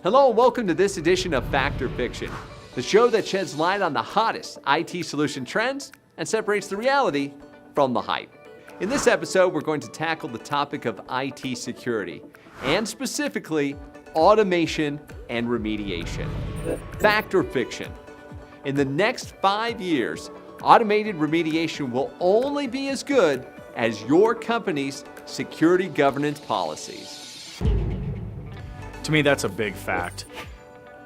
Hello and welcome to this edition of Fact or Fiction, the show that sheds light on the hottest IT solution trends and separates the reality from the hype. In this episode, we're going to tackle the topic of IT security, and specifically, automation and remediation. Fact or fiction? In the next 5 years, automated remediation will only be as good as your company's security governance policies. To me, that's a big fact.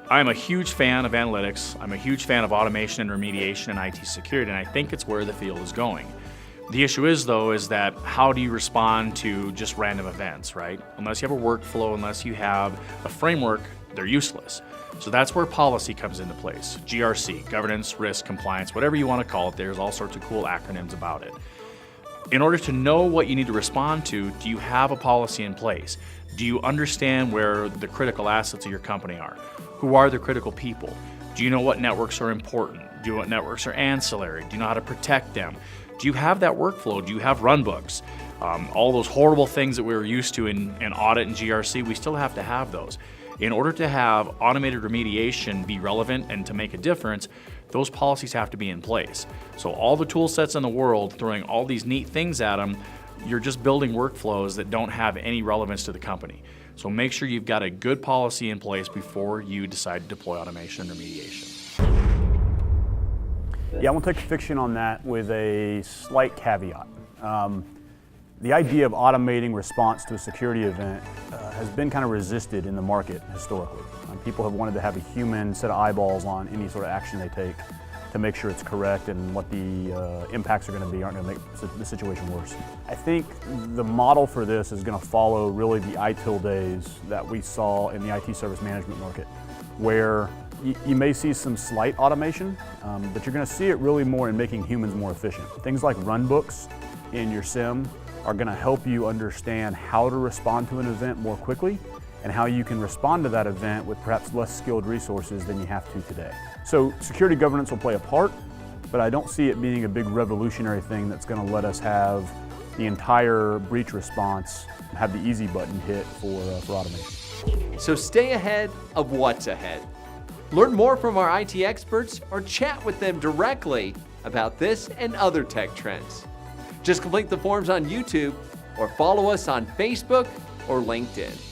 I'm a huge fan of analytics. I'm a huge fan of automation and remediation and IT security, and I think it's where the field is going. The issue is, though, is that how do you respond to just random events, right? Unless you have a workflow, unless you have a framework, they're useless. So that's where policy comes into place. GRC, governance, risk, compliance, whatever you want to call it, there's all sorts of cool acronyms about it. In order to know what you need to respond to, do you have a policy in place? Do you understand where the critical assets of your company are? Who are the critical people? Do you know what networks are important? Do you know what networks are ancillary? Do you know how to protect them? Do you have that workflow? Do you have runbooks? All those horrible things that we were used to in audit and GRC, we still have to have those. In order to have automated remediation be relevant and to make a difference, those policies have to be in place. So all the tool sets in the world, throwing all these neat things at them, you're just building workflows that don't have any relevance to the company. So make sure you've got a good policy in place before you decide to deploy automation and remediation. Yeah, I'm gonna take fiction on that with a slight caveat. The idea of automating response to a security event has been kind of resisted in the market historically. People have wanted to have a human set of eyeballs on any sort of action they take to make sure it's correct and what the impacts are going to be aren't going to make the situation worse. I think the model for this is going to follow really the ITIL days that we saw in the IT service management market, where you may see some slight automation, but you're going to see it really more in making humans more efficient. Things like runbooks in your SIM are going to help you understand how to respond to an event more quickly and how you can respond to that event with perhaps less skilled resources than you have to today. So security governance will play a part, but I don't see it being a big revolutionary thing that's going to let us have the entire breach response have the easy button hit for automation. So stay ahead of what's ahead. Learn more from our IT experts or chat with them directly about this and other tech trends. Just complete the forms on YouTube or follow us on Facebook or LinkedIn.